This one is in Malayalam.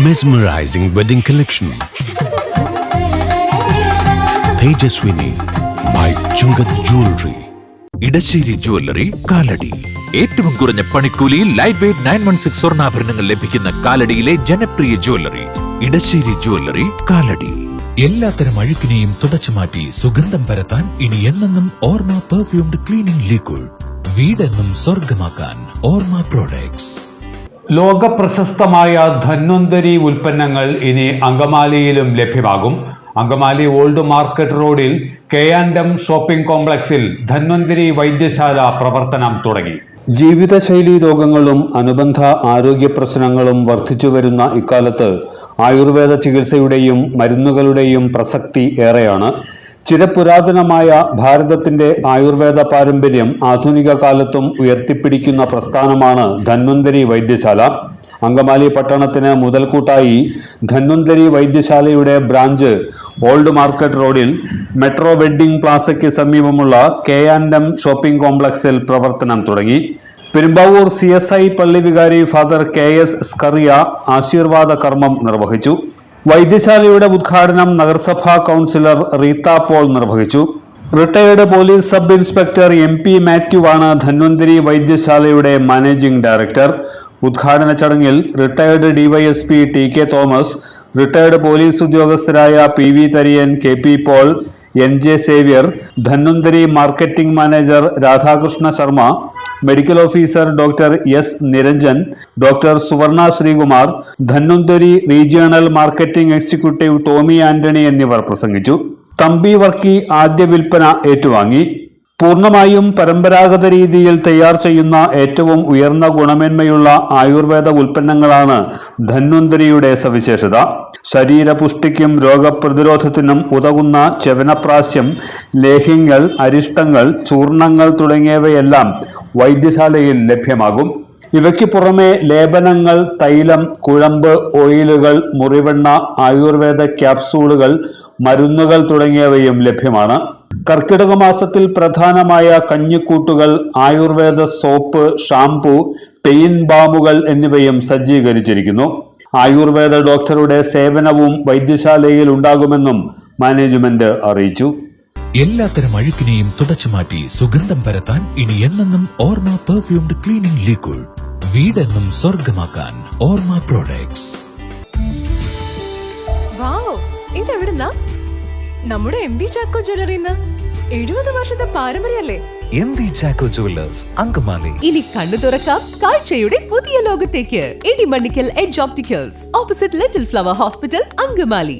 Mesmerizing wedding collection. Tejaswini by Chungat Jewelry. Edasseri jewellery Kalady. ഏറ്റവും കുറഞ്ഞ പണിക്കൂലിയിൽ ലൈറ്റ് വെയ്റ്റ് 916 സ്വർണ്ണാഭരണങ്ങൾ ലഭിക്കുന്ന കാലടിയിലെ ജനപ്രിയ ജുവല്ലറി ഇടശ്ശേരി ജുവല്ലറി കാലടി. എല്ലാത്തരം അഴുക്കിനെയും തുടച്ചുമാറ്റി സുഗന്ധം പരത്താൻ ഇനി എന്നെന്നും ഓർമ്മ പെർഫ്യൂംഡ് ക്ലീനിംഗ് ലിക്വിഡ്. വീടെന്നും സ്വർഗമാക്കാൻ ഓർമ്മ പ്രോഡക്ട്സ്. ലോക പ്രശസ്തമായ ധന്വന്തരി ഉൽപ്പന്നങ്ങൾ ഇനി അങ്കമാലിയിലും ലഭ്യമാകും. അങ്കമാലി ഓൾഡ് മാർക്കറ്റ് റോഡിൽ KM ഷോപ്പിംഗ് കോംപ്ലക്സിൽ ധന്വന്തരി വൈദ്യശാല പ്രവർത്തനം തുടങ്ങി. ജീവിതശൈലി രോഗങ്ങളും അനുബന്ധ ആരോഗ്യ പ്രശ്നങ്ങളും വർദ്ധിച്ചുവരുന്ന ഇക്കാലത്ത് ആയുർവേദ ചികിത്സയുടെയും മരുന്നുകളുടെയും പ്രസക്തി ഏറെയാണ്. ചിരപുരാതനമായ ഭാരതത്തിന്റെ ആയുർവേദ പാരമ്പര്യം ആധുനിക കാലത്തും ഉയർത്തിപ്പിടിക്കുന്ന പ്രസ്ഥാനമാണ് ധന്വന്തരി വൈദ്യശാല. അങ്കമാലി പട്ടണത്തിന് മുതൽക്കൂട്ടായി ധന്വന്തരി വൈദ്യശാലയുടെ ബ്രാഞ്ച് ഓൾഡ് മാർക്കറ്റ് റോഡിൽ മെട്രോ വെഡ്ഡിംഗ് പ്ലാസയ്ക്ക് സമീപമുള്ള KM ഷോപ്പിംഗ് കോംപ്ലക്സിൽ പ്രവർത്തനം തുടങ്ങി. പെരുമ്പാവൂർ CSI പള്ളി വികാരി ഫാദർ KS സ്കറിയ ആശീർവാദ കർമ്മം നിർവഹിച്ചു. വൈദ്യശാലയുടെ ഉദ്ഘാടനം നഗരസഭാ കൗൺസിലർ റീത്ത പോൾ നിർവഹിച്ചു. Retired police sub inspector MP Mathew ആണ് ധന്വന്തരി വൈദ്യശാലയുടെ മാനേജിംഗ് ഡയറക്ടർ. ഉദ്ഘാടന ചടങ്ങിൽ retired DYSP TK Thomas, retired police ഉദ്യോഗസ്ഥരായ PV Thariyan, KP Paul, NJ Xavier, Dhanwanthari marketing manager Radhakrishna Sharma, medical officer doctor S Niranjan, doctor Suvarna Sreekumar, Dhanwanthari regional marketing executive Tommy Antony എന്നിവർ പ്രസംഗിച്ചു. തമ്പി വർക്കി ആദ്യ വിൽപ്പന ഏറ്റുവാങ്ങി. പൂർണ്ണമായും പരമ്പരാഗത രീതിയിൽ തയ്യാർ ചെയ്യുന്ന ഏറ്റവും ഉയർന്ന ഗുണമേന്മയുള്ള ആയുർവേദ ഉൽപ്പന്നങ്ങളാണ് ധന്വന്തരിയുടെ സവിശേഷത. ശരീരപുഷ്ടിക്കും രോഗപ്രതിരോധത്തിനും ഉതകുന്ന ച്യവനപ്രാശ്യം, ലേഹ്യങ്ങൾ, അരിഷ്ടങ്ങൾ, ചൂർണങ്ങൾ തുടങ്ങിയവയെല്ലാം വൈദ്യശാലയിൽ ലഭ്യമാകും. ഇവയ്ക്ക് പുറമെ ലേപനങ്ങൾ, തൈലം, കുഴമ്പ്, ഓയിലുകൾ, മുറിവെണ്ണ, ആയുർവേദ ക്യാപ്സൂളുകൾ, മരുന്നുകൾ തുടങ്ങിയവയും ലഭ്യമാണ്. കർക്കിടക മാസത്തിൽ പ്രധാനമായ കഞ്ഞിക്കൂട്ടുകൾ, ആയുർവേദ സോപ്പ്, ഷാംപൂ, പെയിൻ ബാമുകൾ എന്നിവയും സജ്ജീകരിച്ചിരിക്കുന്നു. ആയുർവേദ ഡോക്ടറുടെ സേവനവും വൈദ്യശാലയിൽ ഉണ്ടാകുമെന്നും മാനേജ്മെന്റ് അറിയിച്ചു. എല്ലാത്തരം അഴുക്കിനെയും തുടച്ചുമാറ്റി സുഗന്ധം പരത്താൻ ഇനി എന്നെന്നും ഓർമ്മ പെർഫ്യൂംഡ് ക്ലീനിംഗ് ലിക്വിഡ്. വീടെന്നും സ്വർഗമാക്കാൻ ഓർമ്മ പ്രോഡക്ട്സ്. ഇതെവിടുന്നാ? നമ്മുടെ MV ചാക്കോ ജ്വല്ലറിന്ന് 70 വർഷത്തെ പാരമ്പര്യല്ലേ? MV Chacko jewellers Angamaly. ഇനി കണ്ണു തുറക്കാം കാഴ്ചയുടെ പുതിയ ലോകത്തേക്ക്. Edimannickal edge opticals, opposite little flower hospital, Angamaly.